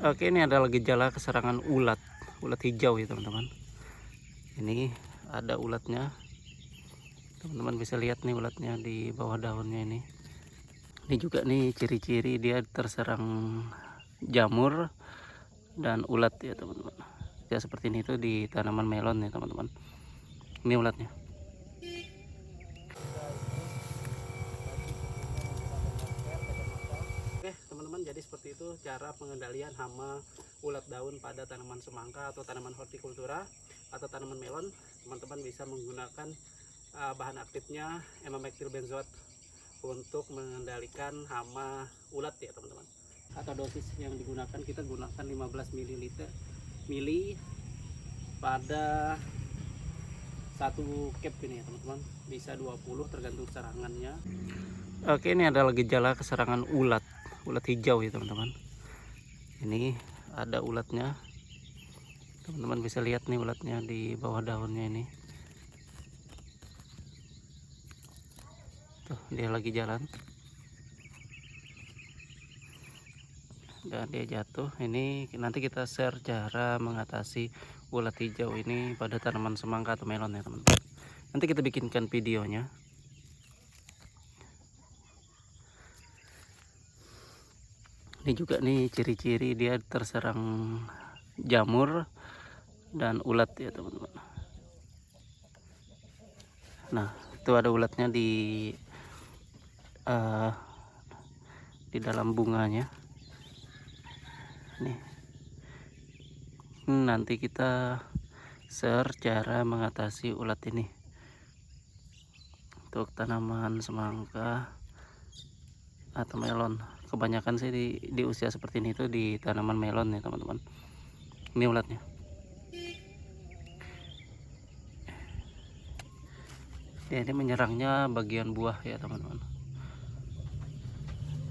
Oke, ini adalah gejala keserangan ulat, ulat hijau ya teman-teman. Ini ada ulatnya, teman-teman bisa lihat nih ulatnya di bawah daunnya ini. Ini juga nih ciri-ciri dia terserang jamur dan ulat ya teman-teman. Ya seperti ini tuh di tanaman melon ya teman-teman. Ini ulatnya. Oke teman-teman, jadi seperti itu cara pengendalian hama ulat daun pada tanaman semangka atau tanaman hortikultura atau tanaman melon. Teman-teman bisa menggunakan bahan aktifnya emamectylbenzoat untuk mengendalikan hama ulat ya teman-teman. Atau dosis yang digunakan, kita gunakan 15 mili pada satu cap ini ya teman-teman, bisa 20 tergantung serangannya. Oke, ini adalah gejala keserangan ulat hijau ya teman-teman. Ini ada ulatnya, teman-teman bisa lihat nih ulatnya di bawah daunnya ini. Tuh, dia lagi jalan dan dia jatuh. Ini nanti kita share cara mengatasi ulat hijau ini pada tanaman semangka atau melon ya teman-teman. Nanti kita bikinkan videonya. Ini juga nih ciri-ciri dia terserang jamur dan ulat ya teman-teman. Nah, itu ada ulatnya di dalam bunganya. Nih. Nanti kita share cara mengatasi ulat ini untuk tanaman semangka atau melon. Kebanyakan sih di usia seperti ini tuh di tanaman melon ya teman-teman. Ini ulatnya. Ya, ini menyerangnya bagian buah ya teman-teman.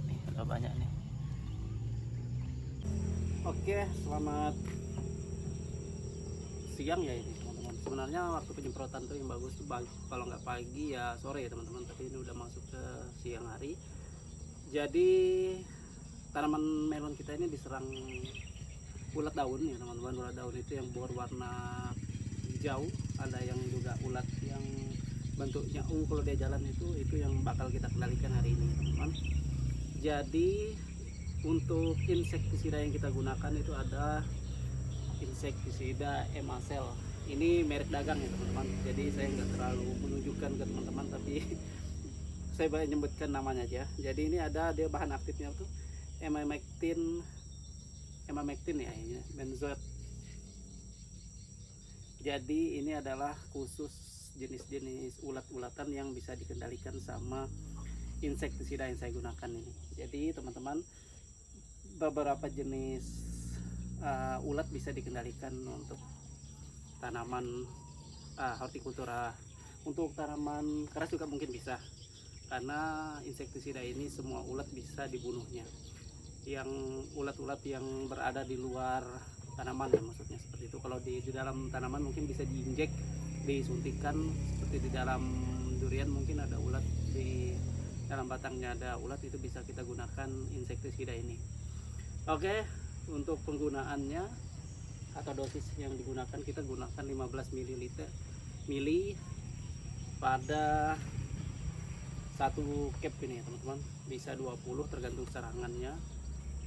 Nih ada banyak nih. Oke, selamat siang ya ini teman-teman. Sebenarnya waktu penyemprotan tuh yang bagus tuh kalau nggak pagi ya sore ya teman-teman. Tapi ini udah masuk ke siang hari. Jadi tanaman melon kita ini diserang ulat daun ya teman-teman. Ulat daun itu yang berwarna hijau, ada yang juga ulat yang bentuknya kalau dia jalan itu yang bakal kita kendalikan hari ini teman-teman. Jadi untuk insektisida yang kita gunakan itu ada insektisida Emacel. Ini merek dagang ya teman-teman. Jadi saya nggak terlalu menunjukkan ke teman-teman, tapi saya banyak nyebutkan namanya aja. Jadi ini ada dia bahan aktifnya tuh emamectin ya, ini benzoat. Jadi ini adalah khusus jenis-jenis ulat-ulatan yang bisa dikendalikan sama insektisida yang saya gunakan ini. Jadi teman-teman, beberapa jenis ulat bisa dikendalikan untuk tanaman hortikultura. Untuk tanaman keras juga mungkin bisa, karena insektisida ini semua ulat bisa dibunuhnya. Yang ulat-ulat yang berada di luar tanaman ya, maksudnya seperti itu. Kalau di dalam tanaman mungkin bisa diinjek, disuntikan, seperti di dalam durian mungkin ada ulat, di dalam batangnya ada ulat, itu bisa kita gunakan insektisida ini. Oke, untuk penggunaannya atau dosis yang digunakan, kita gunakan 15 mili pada satu cap ini ya teman-teman, bisa 20 tergantung serangannya.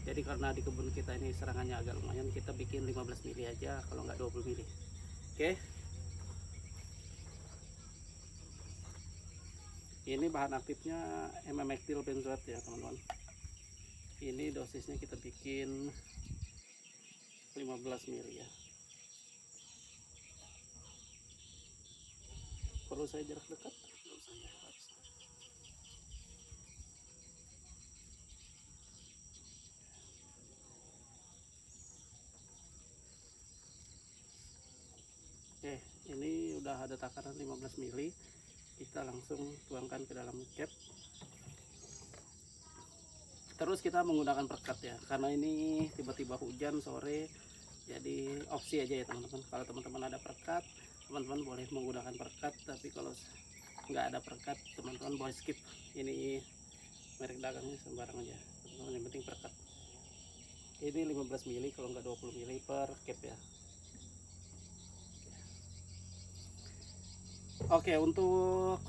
Jadi karena di kebun kita ini serangannya agak lumayan, kita bikin 15 mili aja, kalau nggak 20 mili. Oke, ini bahan aktifnya emamectylbenzoat ya teman-teman. Ini dosisnya kita bikin 15 mili ya. Perlu saya jarak dekat? Oke, ini udah ada takaran 15 mili. Kita langsung tuangkan ke dalam cap. Terus kita menggunakan perekat ya, karena ini tiba-tiba hujan sore, jadi opsi aja ya teman-teman. Kalau teman-teman ada perekat, teman-teman boleh menggunakan perekat, tapi kalau nggak ada perekat, teman-teman boleh skip. Ini merek dagangnya sembarang aja teman-teman, yang penting perekat. Ini 15 mili kalau nggak 20 mili per cap ya. Oke, untuk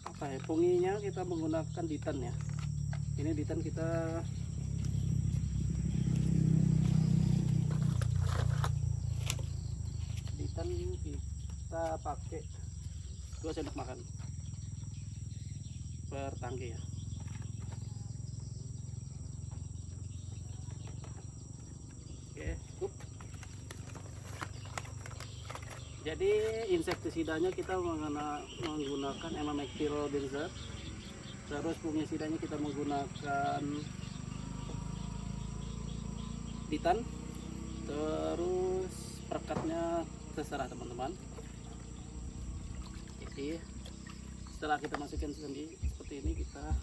apa ya, punginya kita menggunakan ditan ya. Ini ditan kita pakai 2 sendok makan per tangki ya. Oke, cukup. Jadi insektisidanya kita menggunakan emamectyl benzoat. Terus fungisidanya kita menggunakan ditan. Terus perekatnya terserah teman-teman. Jadi setelah kita masukkan seperti ini, kita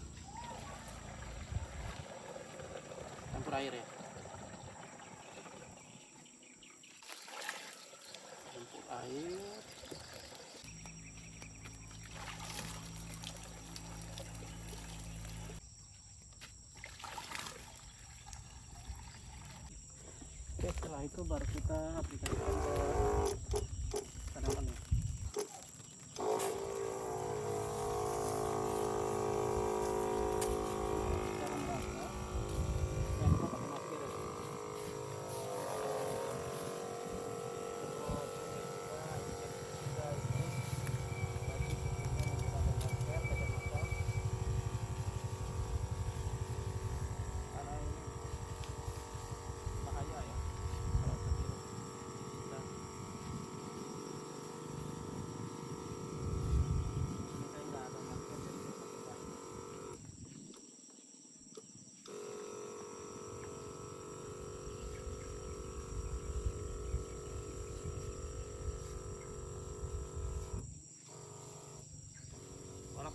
campur air ya. Campur air. Oke, setelah itu baru kita aplikasikan ke tanaman ya.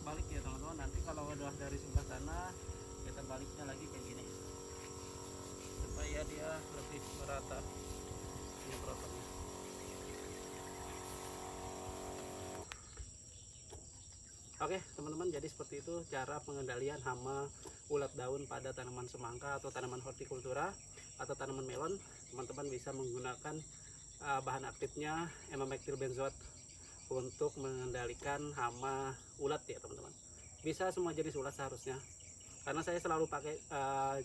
Balik ya teman-teman. Nanti kalau udah dari sebelah sana kita baliknya lagi kayak gini supaya dia lebih merata nyemprotannya. Oke teman-teman, jadi seperti itu cara pengendalian hama ulat daun pada tanaman semangka atau tanaman hortikultura atau tanaman melon. Teman-teman bisa menggunakan bahan aktifnya emamectyl benzoat untuk mengendalikan hama ulat ya teman-teman. Bisa semua jenis ulat seharusnya, karena saya selalu pakai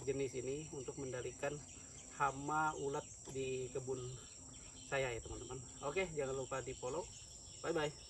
jenis ini untuk mengendalikan hama ulat di kebun saya ya teman-teman. Oke, jangan lupa di follow. Bye bye.